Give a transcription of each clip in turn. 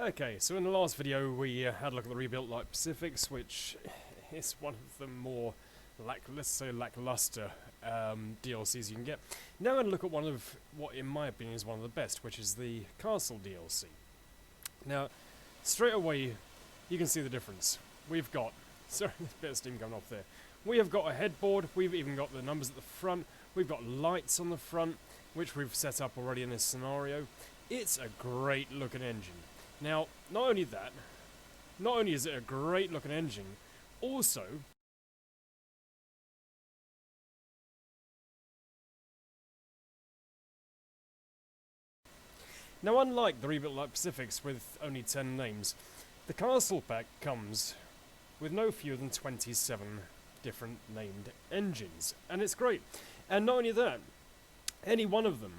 Okay, so in the last video we had a look at the rebuilt Light Pacifics, which is one of the more let's say lackluster DLCs you can get. Now I'm going to look at one of what in my opinion is one of the best, which is the Castle DLC. Now, straight away you can see the difference. We've got, sorry, there's a bit of steam coming off there. We have got a headboard, we've even got the numbers at the front, we've got lights on the front, which we've set up already in this scenario. It's a great looking engine. Now, not only is it a great looking engine, also, now unlike the rebuilt Light Pacifics with only 10 names, the Castle Pack comes with no fewer than 27 different named engines, and it's great. And not only that, any one of them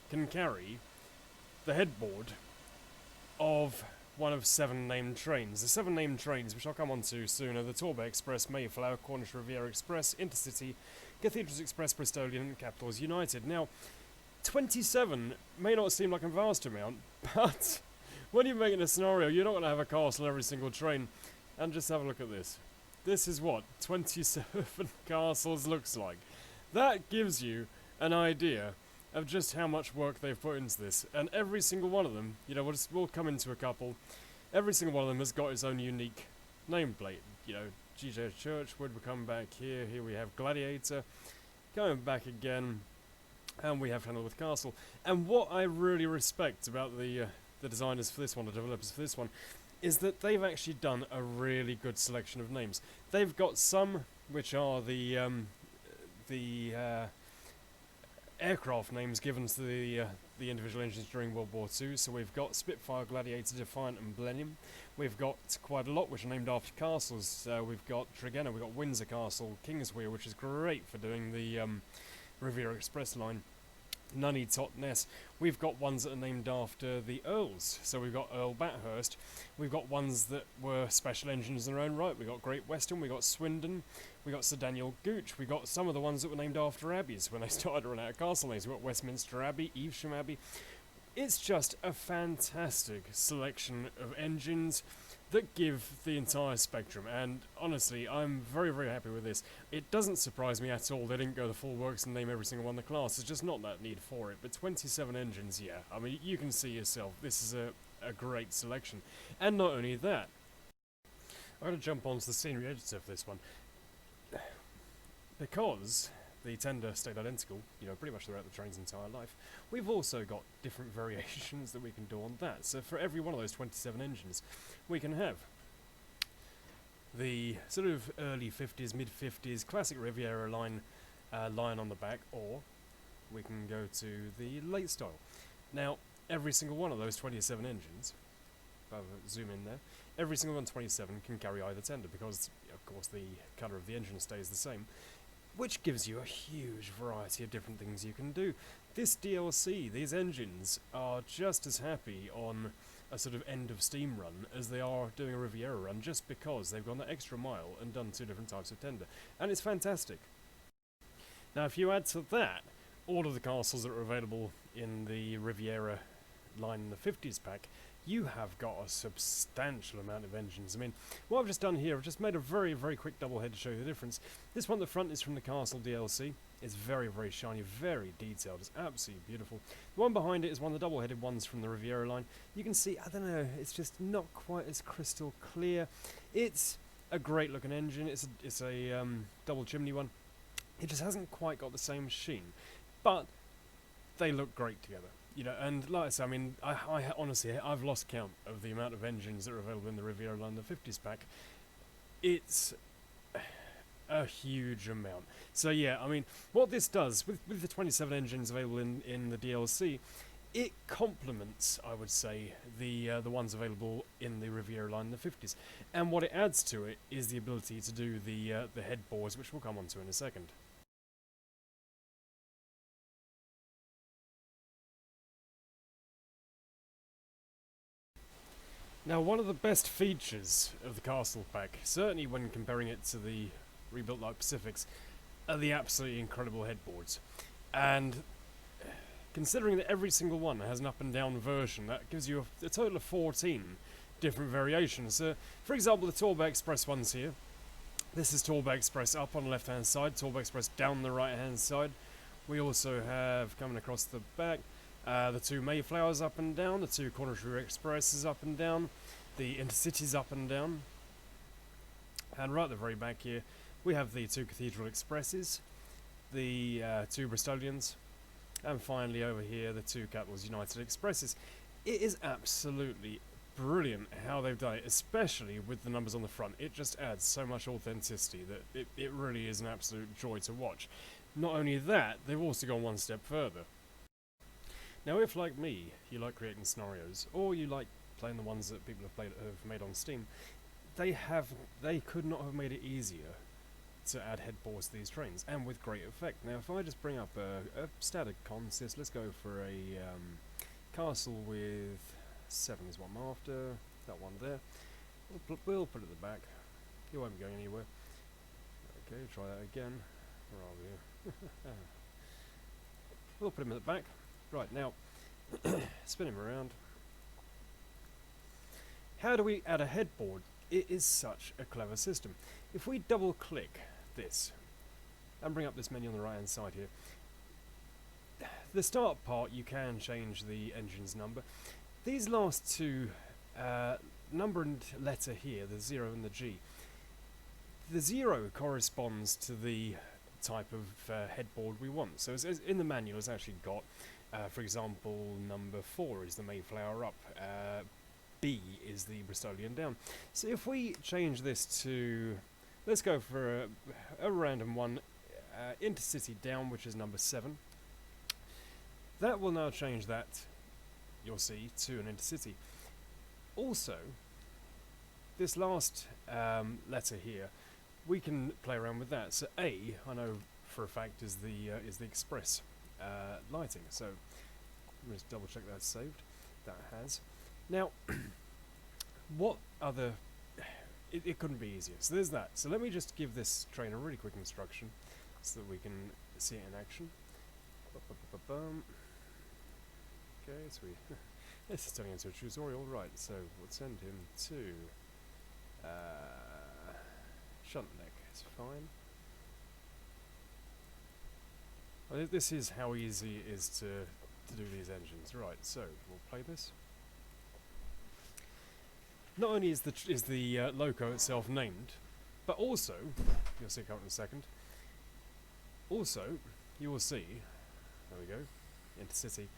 can carry the headboard of one of 7 named trains. The 7 named trains, which I'll come on to soon, are the Torbay Express, Mayflower, Cornish Riviera Express, Intercity, Cathedrals Express, Bristolian, and Capitals United. Now, 27 may not seem like a vast amount, but when you're making a scenario, you're not going to have a castle on every single train. And just have a look at this. This is what 27 castles looks like. That gives you an idea of just how much work they've put into this. And every single one of them, you know, we'll come into a couple, every single one of them has got its own unique nameplate. You know, GJ Churchwood, we come back here we have Gladiator, going back again, and we have Kenilworth Castle. And what I really respect about the designers for this one, the developers for this one, is that they've actually done a really good selection of names. They've got some which are the aircraft names given to the individual engines during World War II. So we've got Spitfire, Gladiator, Defiant, and Millennium. We've got quite a lot which are named after castles. We've got Tregenna, we've got Windsor Castle, Kingswear, which is great for doing the Riviera Express line. Nunney, Totnes. We've got ones that are named after the Earls. So we've got Earl Bathurst. We've got ones that were special engines in their own right. We've got Great Western, we've got Swindon, we got Sir Daniel Gooch. We got some of the ones that were named after abbeys when they started running out of castle names. We've got Westminster Abbey, Evesham Abbey. It's just a fantastic selection of engines that give the entire spectrum, and honestly I'm very very happy with this. It doesn't surprise me at all they didn't go the full works and name every single one in the class. There's just not that need for it, but 27 engines, yeah, I mean you can see yourself, this is a great selection. And not only that, I'm going to jump onto the scenery editor for this one, because the tender stayed identical, you know, pretty much throughout the train's entire life. We've also got different variations that we can do on that. So for every one of those 27 engines, we can have the sort of early 50s, mid 50s classic Riviera line on the back, or we can go to the late style. Now, every single one of those 27 engines, if I zoom in there, every single one 27 can carry either tender, because of course the colour of the engine stays the same, which gives you a huge variety of different things you can do. This DLC, these engines, are just as happy on a sort of end of steam run as they are doing a Riviera run, just because they've gone the extra mile and done 2 different types of tender. And it's fantastic. Now if you add to that all of the castles that are available in the Riviera line in the 50s pack, you have got a substantial amount of engines. I mean, what I've just done here, I've just made a very, very quick double head to show you the difference. This one at the front is from the Castle DLC. It's very, very shiny, very detailed. It's absolutely beautiful. The one behind it is one of the double-headed ones from the Riviera line. You can see, I don't know, it's just not quite as crystal clear. It's a great-looking engine. It's a double chimney one. It just hasn't quite got the same sheen, but they look great together. You know, and like I say, I mean, I honestly, I've lost count of the amount of engines that are available in the Riviera line, the 50s pack. It's a huge amount. So yeah, I mean, what this does, with the 27 engines available in the DLC, it complements, I would say, the ones available in the Riviera line in the 50s. And what it adds to it is the ability to do the headboards, which we'll come on to in a second. Now, one of the best features of the Castle Pack, certainly when comparing it to the rebuilt Light Pacifics, are the absolutely incredible headboards. And considering that every single one has an up and down version, that gives you a total of 14 different variations. For example, the Tourba Express ones here. This is Tourba Express up on the left hand side, Tourba Express down the right hand side. We also have, coming across the back, the two Mayflowers up and down, the two Cornish Expresses up and down, the Intercities up and down. And right at the very back here, we have the two Cathedral Expresses, the two Bristolians, and finally over here, the two Capitals United Expresses. It is absolutely brilliant how they've done it, especially with the numbers on the front. It just adds so much authenticity that it really is an absolute joy to watch. Not only that, they've also gone one step further. Now, if like me, you like creating scenarios, or you like playing the ones that people have made on Steam, they could not have made it easier to add headboards to these trains, and with great effect. Now, if I just bring up a static consist, let's go for a castle with 7 is what I'm after, that one there. We'll put it at the back, it won't be going anywhere. Okay, try that again. Where are we? We'll put him at the back. Right, now, spin him around. How do we add a headboard? It is such a clever system. If we double click this and bring up this menu on the right hand side here, the start part you can change the engine's number. These last two, number and letter here, the 0 and the G, the 0 corresponds to the type of headboard we want. So it's in the manual it's actually got, for example, number 4 is the Mayflower up, B is the Bristolian down. So if we change this to, let's go for a random one, Intercity down, which is number 7, that will now change that, you'll see, to an Intercity. Also, this last letter here, we can play around with that. So A, I know for a fact, is the Express lighting. So let's double check that's saved. That has. Now, what other? It couldn't be easier. So there's that. So let me just give this train a really quick instruction, so that we can see it in action. Okay, so this is turning into a tutorial, right? So we'll send him to Shuntneck. It's fine. Well, this is how easy it is to do these engines, right? So we'll play this. Not only is the loco itself named, but also you'll see it come up in a second. Also, you will see, there we go, Intercity,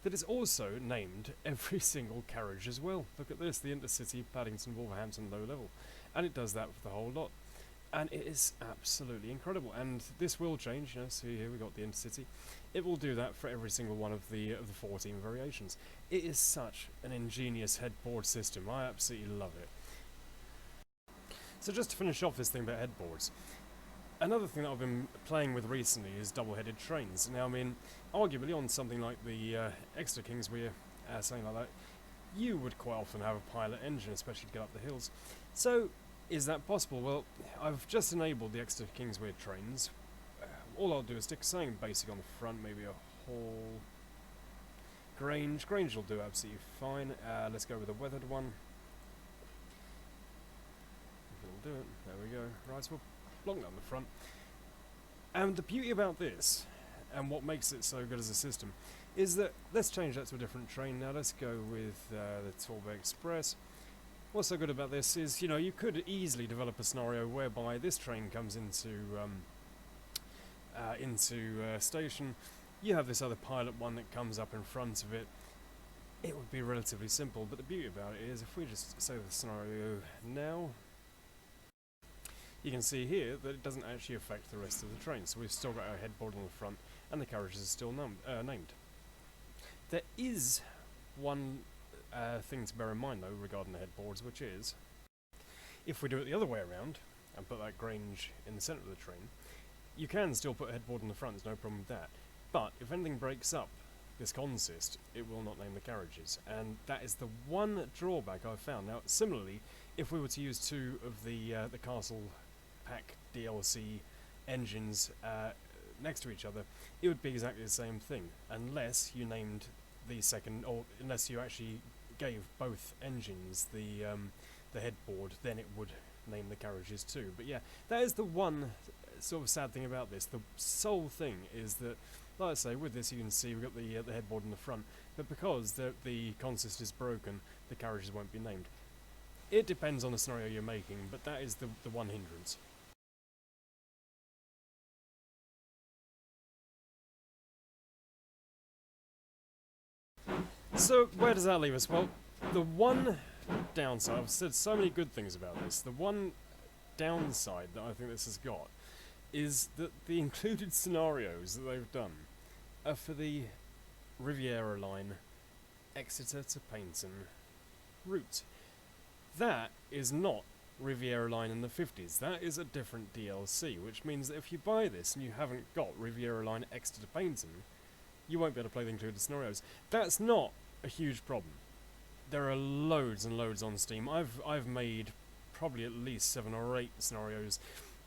that it's also named every single carriage as well. Look at this, the Intercity, Paddington, Wolverhampton, low level. And it does that for the whole lot. And it is absolutely incredible. And this will change, you know, so here we got the Intercity. It will do that for every single one of the 14 variations. It is such an ingenious headboard system. I absolutely love it. So just to finish off this thing about headboards, another thing that I've been playing with recently is double-headed trains. Now, I mean, arguably on something like the Exeter Kingswear, something like that, you would quite often have a pilot engine, especially to get up the hills. So, is that possible? Well, I've just enabled the Exeter Kingswear trains. All I'll do is stick something basic on the front, maybe a Hall. Grange. Grange will do absolutely fine. Let's go with a weathered one. It'll do it. There we go. Right, so we'll block that on the front. And the beauty about this, and what makes it so good as a system, is that, let's change that to a different train now. Let's go with the Tourba Express. What's so good about this is, you know, you could easily develop a scenario whereby this train comes into station. You have this other pilot one that comes up in front of it. It would be relatively simple, but the beauty about it is, if we just say the scenario now, you can see here that it doesn't actually affect the rest of the train. So we've still got our headboard on the front, and the carriages are still named. There is one thing to bear in mind though regarding the headboards, which is, if we do it the other way around and put that Grange in the centre of the train, you can still put a headboard in the front, there's no problem with that. But if anything breaks up this consist, it will not name the carriages, and that is the one drawback I've found. Now, similarly, if we were to use two of the Castle Pack DLC engines next to each other, it would be exactly the same thing, unless you named the second, or unless you actually gave both engines the headboard, then it would name the carriages too. But yeah, that is the one sort of sad thing about this. The sole thing is that, like I say, with this you can see we've got the headboard in the front, but because the consist is broken, the carriages won't be named. It depends on the scenario you're making, but that is the one hindrance. So where does that leave us? Well, the one downside, I've said so many good things about this, the one downside that I think this has got is that the included scenarios that they've done are for the Riviera line Exeter to Paignton route. That is not Riviera line in the 50s, that is a different DLC, which means that if you buy this and you haven't got Riviera line Exeter to Paignton, you won't be able to play the included scenarios. That's not a huge problem. There are loads and loads on Steam. I've made probably at least 7 or 8 scenarios,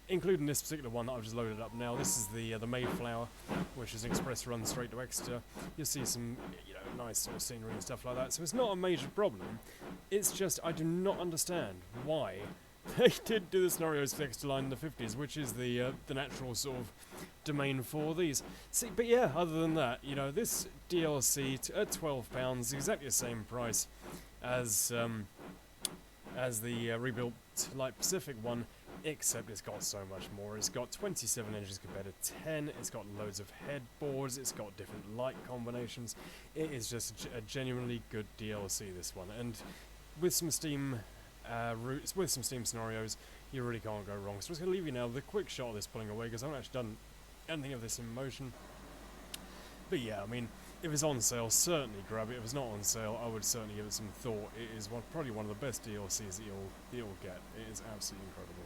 including this particular one that I've just loaded up now. This is the Mayflower, which is an express run straight to Exeter. You'll see some nice sort of scenery and stuff like that. So it's not a major problem. It's just I do not understand why they did do the scenarios for the Exeter line in the 50s, which is the natural sort of domain for these. See, but yeah, other than that, this DLC at £12, exactly the same price as the rebuilt Light Pacific one, except it's got so much more. It's got 27 engines compared to 10, it's got loads of headboards, it's got different light combinations. It is just a genuinely good DLC, this one, and with some Steam routes, with some Steam scenarios, you really can't go wrong. So I'm just going to leave you now with a quick shot of this pulling away, because I haven't actually done anything of this in motion. But yeah, I mean, if it's on sale, certainly grab it. If it's not on sale, I would certainly give it some thought. It is probably one of the best DLCs that you'll get. It is absolutely incredible.